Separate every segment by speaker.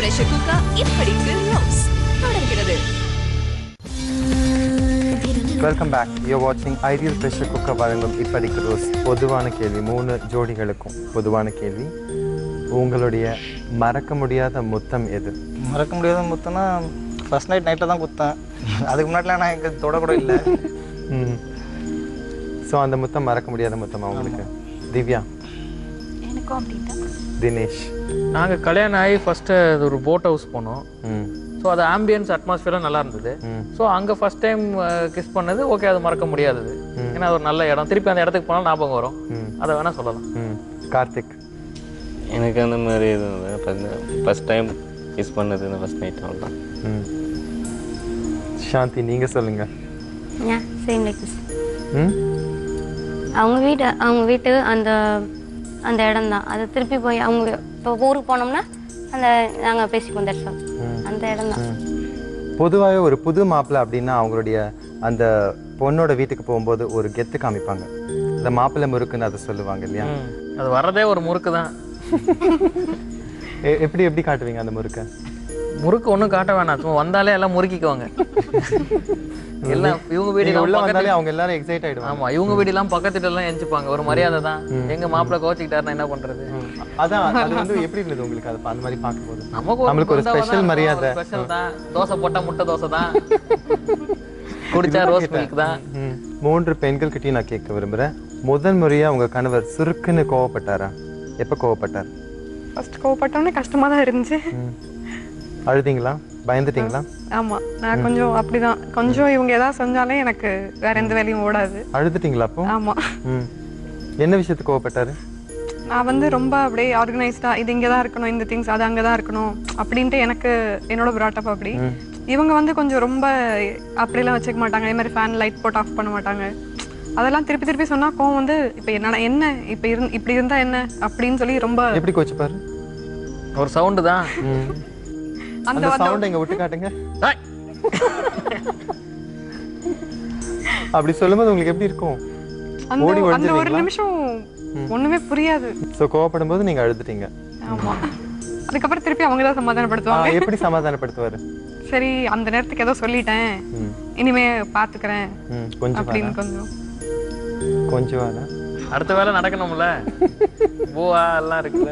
Speaker 1: pressure cooker இப்படிக்கு rose தொடர்கிறது.
Speaker 2: Welcome back. You're watching Ideal Pressure Cooker வழங்கும் இப்படிக்கு ரோஸ். பொதுவான கேள்வி 3 ஜோடிகளுக்கும் பொதுவான கேள்வி. உங்களுடைய மறக்க முடியாத முத்தம் எது?
Speaker 3: மறக்க முடியாத முத்தம்னா ஃபர்ஸ்ட் நைட்டில் தான் குத்தேன். அதுக்கு முன்னாடிலாம் நான் எங்கே தொட கூட இல்லை.
Speaker 2: ஸோ அந்த முத்தம் மறக்க முடியாத முத்தமா உங்களுக்கு? திவ்யா?
Speaker 4: எனக்கும் அப்படிதான்.
Speaker 2: தினேஷ்?
Speaker 5: நாங்கள் கல்யாணம் ஆகி ஃபஸ்ட்டு ஒரு போட் ஹவுஸ் போனோம். ஸோ அது ஆம்பியன்ஸ் அட்மாஸ்ஃபியரும் நல்லா இருந்தது. ஸோ அங்கே ஃபஸ்ட் டைம் கிஸ் பண்ணது ஓகே, அது மறக்க முடியாதது. ஏன்னா அது ஒரு நல்ல இடம், திருப்பி அந்த இடத்துக்கு போனால் ஞாபகம் வரும். அதை வேணால் சொல்லலாம்.
Speaker 2: கார்த்திக்?
Speaker 6: எனக்கு அந்த மாதிரி எதுவும் ஃபஸ்ட் டைம் கிஸ் பண்ணது இந்த ஃபஸ்ட் நைட் அவ்வளோதான்.
Speaker 2: சாந்தி நீங்கள் சொல்லுங்கள்.
Speaker 4: Same like this. அவங்க வீட்டு அந்த இடம் தான். அது திருப்பி போய் அவங்க இப்போ ஊருக்கு போனோம்னா அந்த நாங்கள் பேசிக்குவோம். That's all. அந்த இடம் தான்.
Speaker 2: பொதுவாகவே ஒரு புது மாப்பிள்ளை அப்படின்னா அவங்களுடைய அந்த பொண்ணோட வீட்டுக்கு போகும்போது ஒரு கெத்து காமிப்பாங்க. இந்த மாப்பிள்ளை முறுக்குன்னு அதை சொல்லுவாங்க இல்லையா?
Speaker 5: அது வர்றதே ஒரு முறுக்கு தான்.
Speaker 2: எப்படி காட்டுவீங்க அந்த முறுக்கை?
Speaker 5: முறுக்கு ஒன்றும் காட்ட வேணாம், சும்மா வந்தாலே எல்லாம் முறுக்கிக்குவாங்க. எல்லாம் இவங்க வீடு
Speaker 2: உள்ள வந்தாலே அவங்க எல்லாரும் எக்ஸைட் ஆயிடுவாங்க.
Speaker 5: ஆமா, இவங்க வீடெல்லாம் பக்கத்துல எல்லாம் எஞ்சிப்பாங்க. ஒரு மரியாதை தான். எங்க மாப்பிள்ளை கோச்சிக்கிட்டாருன்னா என்ன பண்றது?
Speaker 2: அதான் அது வந்து எப்படி இருந்தது உங்களுக்கு அது அந்த மாதிரி பார்க்கும்போது?
Speaker 5: நமக்கு
Speaker 2: ஒரு ஸ்பெஷல் மரியாதை.
Speaker 5: ஸ்பெஷல் தான். தோசை போட்டா முட்டை தோசை தான், குடிச்சா ரோஸ் மில்க் தான்.
Speaker 2: 3 பெண்கள் கிட்டயும் நான் கேட்க விரும்புறேன். முதல் முறையா உங்க கணவர் சுருக்குன்னு கோவப்பட்டாரா? எப்ப கோவப்பட்டார்?
Speaker 7: ஃபர்ஸ்ட் கோவப்பட்டோன்னே கஷ்டமா தான் இருந்துச்சு.
Speaker 2: அழுதிங்களா? பயந்துட்டீங்களா?
Speaker 7: ஆமா, நான் கொஞ்சம் அப்படிதான். கொஞ்சம் இவங்க ஏதாவது செஞ்சாலே எனக்கு வேற எந்த வேலையும் ஓடாது.
Speaker 2: அழுதுட்டீங்களா அப்போ?
Speaker 7: ஆமா.
Speaker 2: என்ன விஷயத்துக்கு கோவப்பட்டாரு?
Speaker 7: நான் வந்து ரொம்ப அப்படியே ஆர்கனைஸ்டா இது இங்கே தான் இருக்கணும், இந்த திங்ஸ் அது அங்கே தான் இருக்கணும் அப்படின்ட்டு எனக்கு என்னோட பிராட்டப் அப்படி. இவங்க வந்து கொஞ்சம் ரொம்ப அப்படிலாம் வச்சுக்க மாட்டாங்க. அதே மாதிரி ஃபேன் லைட் போட்டு ஆஃப் பண்ண மாட்டாங்க. அதெல்லாம் திருப்பி திருப்பி சொன்னா கோவம் வந்து இப்போ என்ன இப்போ இப்படி இருந்தா என்ன அப்படின்னு சொல்லி ரொம்ப
Speaker 2: எப்படி கோச்சுப்பாரு?
Speaker 5: ஒரு சவுண்டு தான்.
Speaker 2: அந்த சவுண்ட் எங்க விட்டு காட்டுங்க. அப்படி சொல்லும்போது உங்களுக்கு எப்படி இருக்கும்?
Speaker 7: அந்த ஒரு நிமிஷம் ஒண்ணுமே புரியாது.
Speaker 2: சோ கோவப்படும் போது நீங்க அழுதுட்டீங்க.
Speaker 7: ஆமா. அதுக்கப்புறம் திருப்பி அவங்க தான் சமாதானப்படுத்துவாங்க.
Speaker 2: எப்படி சமாதானப்படுத்துவாரு?
Speaker 7: சரி, அந்த நேரத்துக்கு ஏதோ சொல்லிட்டேன், இனிமே பாத்துக்கிறேன் அப்படின்னு
Speaker 2: கொஞ்சம்
Speaker 5: அடுத்த வேலை நடக்கணும்ல. பூவா எல்லாம் இருக்குல்ல.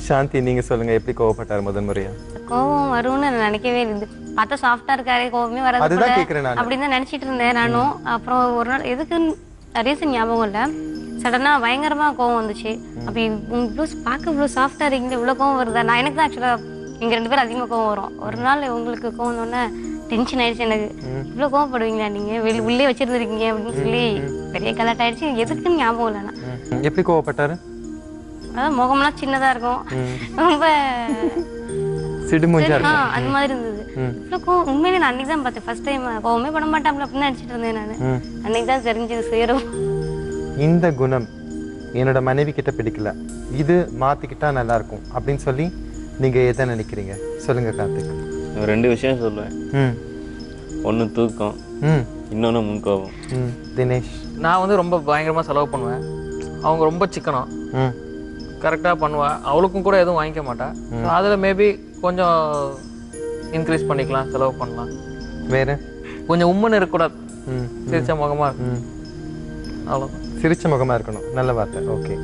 Speaker 2: சாந்தி நீங்க சொல்லுங்க, எப்படி கோவப்பட்டார் முதல் முறையா?
Speaker 4: கோவம் வரும்னு நினைக்கவே இருந்து பார்த்தா சாஃப்டா இருக்காரு, கோவமே வராது அப்படின்னு தான் நினைச்சிட்டு இருந்தேன் நானும். அப்புறம் ஒரு நாள் எதுக்கு ரீசன் ஞாபகம் இல்லை, சடனா பயங்கரமா கோவம் வந்துச்சு. அப்ப இவ்வளோ பார்க்க இவ்வளோ சாஃப்டா இருக்கீங்க, இவ்வளோ கோவம் வருதா? நான் எனக்கு தான் ஆக்சுவலா எங்க 2 பேரும் அதிகமாக கோவம் வரும். ஒரு நாள் உங்களுக்கு கோவம் வந்தோடனே டென்ஷன் ஆயிடுச்சு எனக்கு. இவ்வளோ கோவப்படுவீங்களா நீங்க, உள்ளே வச்சிருந்துருக்கீங்க அப்படின்னு சொல்லி பெரிய கலாட் ஆயிடுச்சு. எதுக்குன்னு ஞாபகம் இல்லைண்ணா.
Speaker 2: எப்படி கோவப்பட்டாரு?
Speaker 4: அதான் முகம்லாம் சின்னதா இருக்கும், ரொம்ப
Speaker 2: சிடுமூஞ்சா இருக்கும்,
Speaker 4: அந்த மாதிரி இருந்தது. இவ்வளோ கோவம் உண்மையிலே நான் அன்னைக்கு தான் பார்த்தேன். ஃபர்ஸ்ட் டைம் கோவமே பண்ண மாட்டாப்ல அப்படின்னு நினைச்சிட்டு இருந்தேன் நான். அன்னைக்கு தான் தெரிஞ்சது சேரும். இந்த
Speaker 2: குணம் என்னோட மனைவி கிட்ட பிடிக்கல, இது மாத்திக்கிட்டா நல்லா இருக்கும் அப்படின்னு சொல்லி நீங்க எதை நினைக்கிறீங்க? சொல்லுங்க கார்த்திக்.
Speaker 6: 2 விஷயம் சொல்லுவேன். ஒன்று தூக்கம், இன்னொன்று முன்கோபம்.
Speaker 2: தினேஷ்?
Speaker 5: நான் வந்து ரொம்ப பயங்கரமாக செலவு பண்ணுவேன். அவங்க ரொம்ப சிக்கனம், கரெக்டாக பண்ணுவா. அவளுக்கும் கூட எதுவும் வாங்கிக்க மாட்டா. அதில் மேபி கொஞ்சம் இன்க்ரீஸ் பண்ணிக்கலாம், செலவு பண்ணலாம்.
Speaker 2: வேற
Speaker 5: கொஞ்சம் உம்முன்னு இருக்கக்கூடாது, சிரிச்ச முகமாக இருக்கும். அவ்வளோதான்.
Speaker 2: சிரிச்ச முகமாக இருக்கணும், நல்ல வார்த்தை. ஓகே,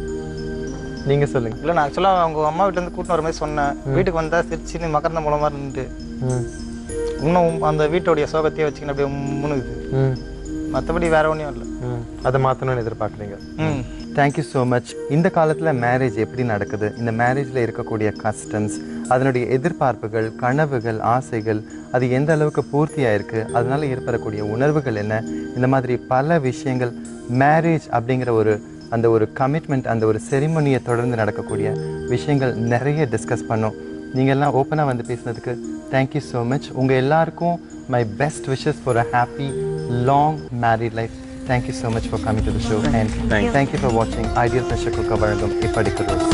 Speaker 2: நீங்க சொல்லுங்க.
Speaker 3: இல்லை, நான் ஆக்சுவலாக அவங்க அம்மா வீட்டிலேருந்து கூட்டின்னு வர மாதிரி சொன்னேன். வீட்டுக்கு வந்தால் சிரிச்சுன்னு மகர்ந்த மூலமாக இருந்துட்டு இன்னும் அந்த வீட்டோடைய சோகத்தையே வச்சுக்கின்னு அப்படியே முன்னுக்குது. மற்றபடி வேற ஒன்றும் இல்லை.
Speaker 2: அதை மாற்றணும்னு எதிர்பார்க்குறீங்க. Thank you so much. இந்த காலத்தில் மேரேஜ் எப்படி நடக்குது, இந்த மேரேஜில் இருக்கக்கூடிய கஸ்டம்ஸ், அதனுடைய எதிர்பார்ப்புகள், கனவுகள், ஆசைகள், அது எந்த அளவுக்கு பூர்த்தியாக இருக்குது, அதனால ஏற்படக்கூடிய உணர்வுகள் என்ன, இந்த மாதிரி பல விஷயங்கள் மேரேஜ் அப்படிங்கிற அந்த ஒரு கமிட்மெண்ட், அந்த ஒரு செரிமனியை தொடர்ந்து நடக்கக்கூடிய விஷயங்கள் நிறைய டிஸ்கஸ் பண்ணோம். நீங்கள் எல்லாம் ஓப்பனாக வந்து பேசினதுக்கு தேங்க்யூ ஸோ மச். உங்கள் எல்லாருக்கும் my best wishes for a happy long married life. Thank you so much for coming to the show, and thank you for watching Ideal Pressure Cooker வழங்கும் இப்படிக்கு ரோஸ்.